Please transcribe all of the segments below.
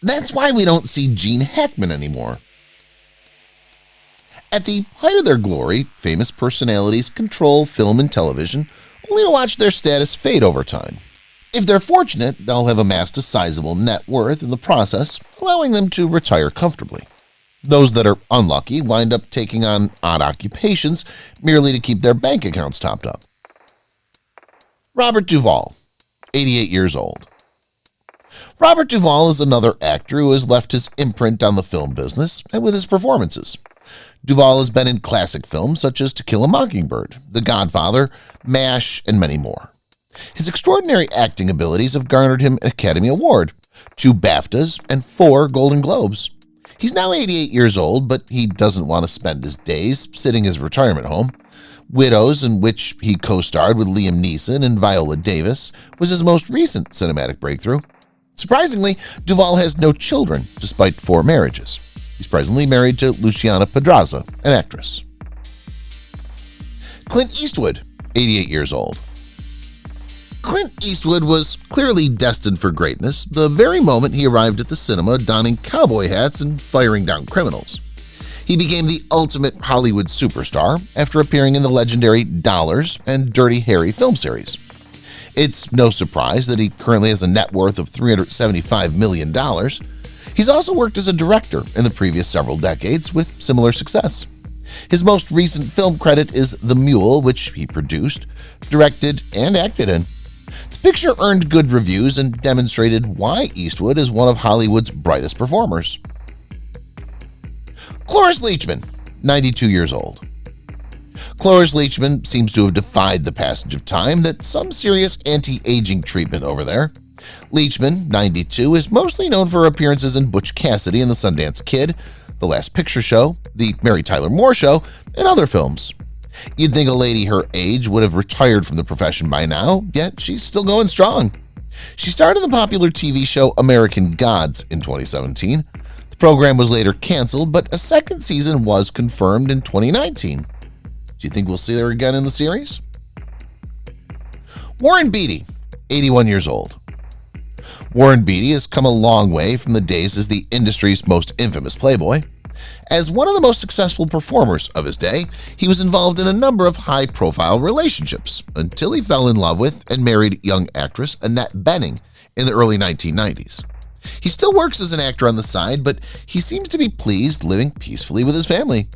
That's why we don't see Gene Hackman anymore. At the height of their glory, famous personalities control film and television, only to watch their status fade over time. If they're fortunate, they'll have amassed a sizable net worth in the process, allowing them to retire comfortably. Those that are unlucky wind up taking on odd occupations merely to keep their bank accounts topped up. Robert Duvall, 88 years old. Robert Duvall is another actor who has left his imprint on the film business and with his performances. Duvall has been in classic films such as To Kill a Mockingbird, The Godfather, MASH, and many more. His extraordinary acting abilities have garnered him an Academy Award, 2 BAFTAs, and 4 Golden Globes. He's now 88 years old, but he doesn't want to spend his days sitting in his retirement home. Widows, in which he co-starred with Liam Neeson and Viola Davis, was his most recent cinematic breakthrough. Surprisingly, Duvall has no children, despite 4 marriages. He's presently married to Luciana Pedraza, an actress. Clint Eastwood, 88 years old. Clint Eastwood was clearly destined for greatness the very moment he arrived at the cinema donning cowboy hats and firing down criminals. He became the ultimate Hollywood superstar after appearing in the legendary Dollars and Dirty Harry film series. It's no surprise that he currently has a net worth of $375 million. He's also worked as a director in the previous several decades with similar success. His most recent film credit is The Mule, which he produced, directed, and acted in. The picture earned good reviews and demonstrated why Eastwood is one of Hollywood's brightest performers. Cloris Leachman, 92 years old. Cloris Leachman seems to have defied the passage of time that some serious anti-aging treatment over there. Leachman, 92, is mostly known for appearances in Butch Cassidy and the Sundance Kid, The Last Picture Show, The Mary Tyler Moore Show, and other films. You'd think a lady her age would have retired from the profession by now, yet she's still going strong. She starred in the popular TV show American Gods in 2017. The program was later canceled, but a second season was confirmed in 2019. Do you think we'll see her again in the series? Warren Beatty, 81 years old. Warren Beatty has come a long way from the days as the industry's most infamous playboy. As one of the most successful performers of his day, he was involved in a number of high-profile relationships until he fell in love with and married young actress Annette Bening in the early 1990s. He still works as an actor on the side, but he seems to be pleased living peacefully with his family.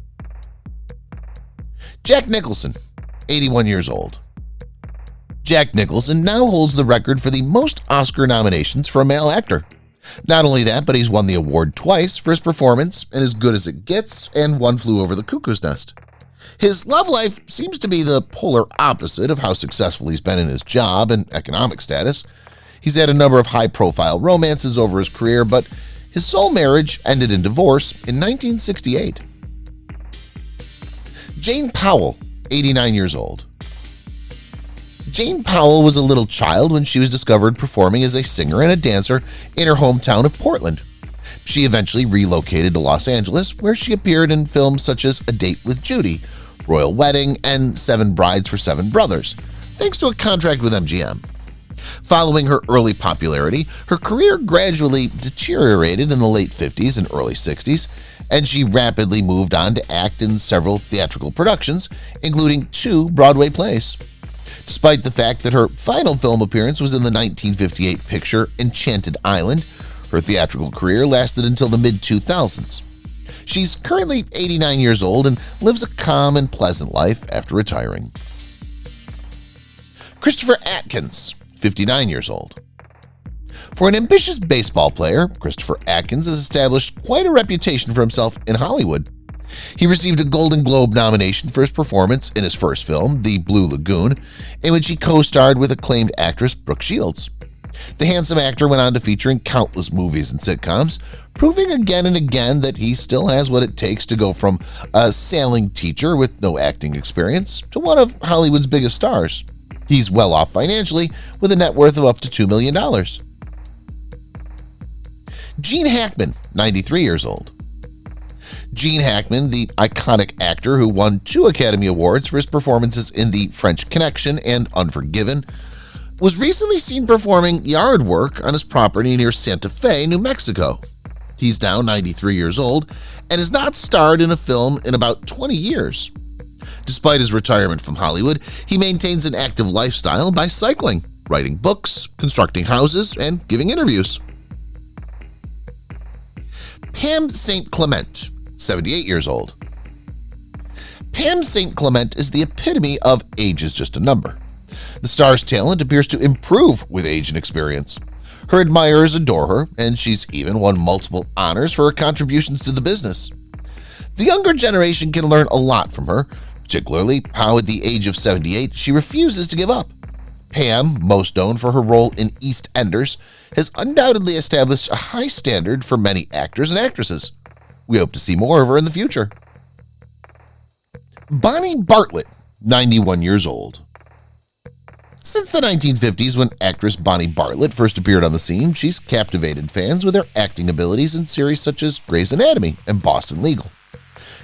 Jack Nicholson, 81 years old. Jack Nicholson now holds the record for the most Oscar nominations for a male actor. Not only that, but he's won the award twice for his performance in As Good as It Gets and One Flew Over the Cuckoo's Nest. His love life seems to be the polar opposite of how successful he's been in his job and economic status. He's had a number of high-profile romances over his career, but his sole marriage ended in divorce in 1968. Jane Powell, 89 years old. Jane Powell was a little child when she was discovered performing as a singer and a dancer in her hometown of Portland. She eventually relocated to Los Angeles, where she appeared in films such as A Date with Judy, Royal Wedding, and 7 Brides for 7 Brothers, thanks to a contract with MGM. Following her early popularity, her career gradually deteriorated in the late 50s and early 60s, and she rapidly moved on to act in several theatrical productions, including 2 Broadway plays. Despite the fact that her final film appearance was in the 1958 picture Enchanted Island, her theatrical career lasted until the mid-2000s. She's currently 89 years old and lives a calm and pleasant life after retiring. Christopher Atkins, 59 years old. For an ambitious baseball player, Christopher Atkins has established quite a reputation for himself in Hollywood. He received a Golden Globe nomination for his performance in his first film, The Blue Lagoon, in which he co-starred with acclaimed actress Brooke Shields. The handsome actor went on to feature in countless movies and sitcoms, proving again and again that he still has what it takes to go from a sailing teacher with no acting experience to one of Hollywood's biggest stars. He's well off financially with a net worth of up to $2 million. Gene Hackman, 93 years old. Gene Hackman, the iconic actor who won 2 Academy Awards for his performances in The French Connection and Unforgiven, was recently seen performing yard work on his property near Santa Fe, New Mexico. He's now 93 years old and has not starred in a film in about 20 years. Despite his retirement from Hollywood, he maintains an active lifestyle by cycling, writing books, constructing houses, and giving interviews. Pam St. Clement, 78 years old. Pam St. Clement is the epitome of age is just a number. The star's talent appears to improve with age and experience. Her admirers adore her, and she's even won multiple honors for her contributions to the business. The younger generation can learn a lot from her, particularly how at the age of 78 she refuses to give up. Pam, most known for her role in EastEnders, has undoubtedly established a high standard for many actors and actresses. We hope to see more of her in the future. Bonnie Bartlett, 91 years old. Since the 1950s, when actress Bonnie Bartlett first appeared on the scene, she's captivated fans with her acting abilities in series such as Grey's Anatomy and Boston Legal.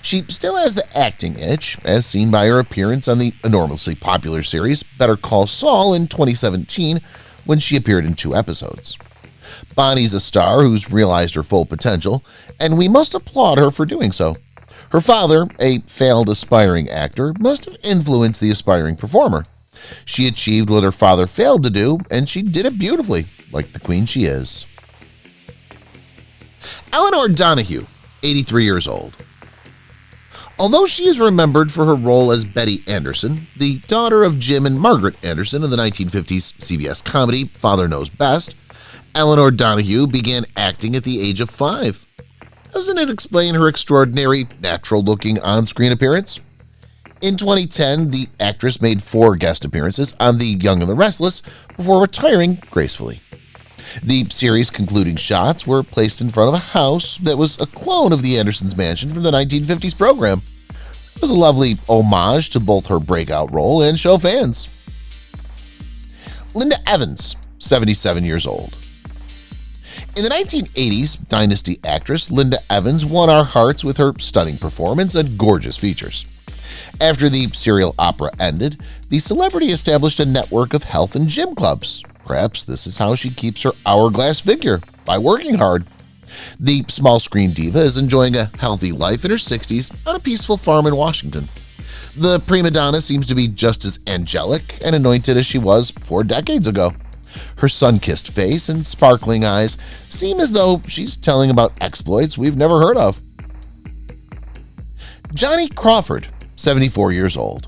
She still has the acting itch, as seen by her appearance on the enormously popular series Better Call Saul in 2017, when she appeared in 2 episodes. Bonnie's a star who's realized her full potential, and we must applaud her for doing so. Her father, a failed aspiring actor, must have influenced the aspiring performer. She achieved what her father failed to do, and she did it beautifully, like the queen she is. Eleanor Donahue, 83 years old. Although she is remembered for her role as Betty Anderson, the daughter of Jim and Margaret Anderson in the 1950s CBS comedy Father Knows Best, Eleanor Donahue began acting at the age of 5. Doesn't it explain her extraordinary, natural-looking on-screen appearance? In 2010, the actress made 4 guest appearances on The Young and the Restless before retiring gracefully. The series' concluding shots were placed in front of a house that was a clone of the Andersons' mansion from the 1950s program. It was a lovely homage to both her breakout role and show fans. Linda Evans, 77 years old. In the 1980s, Dynasty actress Linda Evans won our hearts with her stunning performance and gorgeous features. After the serial opera ended, the celebrity established a network of health and gym clubs. Perhaps this is how she keeps her hourglass figure, by working hard. The small-screen diva is enjoying a healthy life in her 60s on a peaceful farm in Washington. The prima donna seems to be just as angelic and anointed as she was 4 decades ago. Her sun-kissed face and sparkling eyes seem as though she's telling about exploits we've never heard of. Johnny Crawford, 74 years old.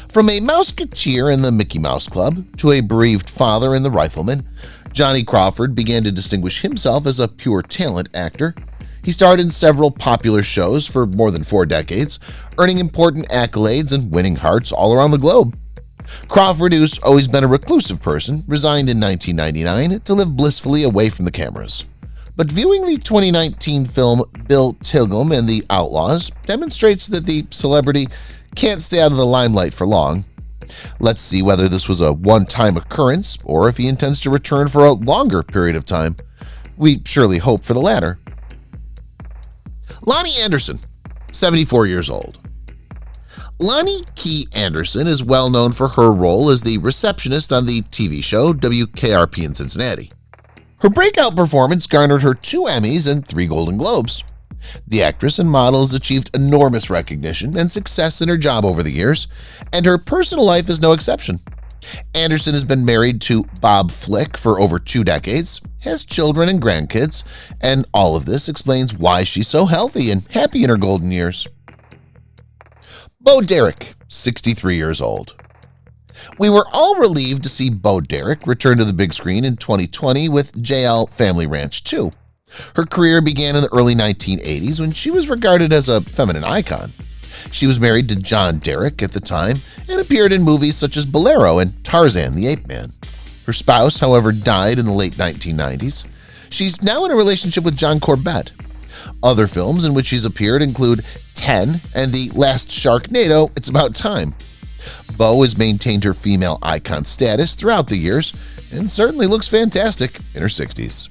From a Mouseketeer in the Mickey Mouse Club to a bereaved father in The Rifleman, Johnny Crawford began to distinguish himself as a pure talent actor. He starred in several popular shows for more than 4 decades, earning important accolades and winning hearts all around the globe. Crawford, who's always been a reclusive person, resigned in 1999 to live blissfully away from the cameras. But viewing the 2019 film Bill Tilgham and the Outlaws demonstrates that the celebrity can't stay out of the limelight for long. Let's see whether this was a one-time occurrence or if he intends to return for a longer period of time. We surely hope for the latter. Loni Anderson, 74 years old. Loni Key Anderson is well known for her role as the receptionist on the TV show WKRP in Cincinnati. Her breakout performance garnered her 2 Emmys and 3 Golden Globes. The actress and model has achieved enormous recognition and success in her job over the years, and her personal life is no exception. Anderson has been married to Bob Flick for over 2 decades, has children and grandkids, and all of this explains why she's so healthy and happy in her golden years. Bo Derek, 63 years old. We were all relieved to see Bo Derek return to the big screen in 2020 with JL Family Ranch 2. Her career began in the early 1980s when she was regarded as a feminine icon. She was married to John Derek at the time and appeared in movies such as Bolero and Tarzan the Ape Man. Her spouse, however, died in the late 1990s. She's now in a relationship with John Corbett. Other films in which she's appeared include 10 and the last Sharknado, It's About Time. Bo has maintained her female icon status throughout the years and certainly looks fantastic in her 60s.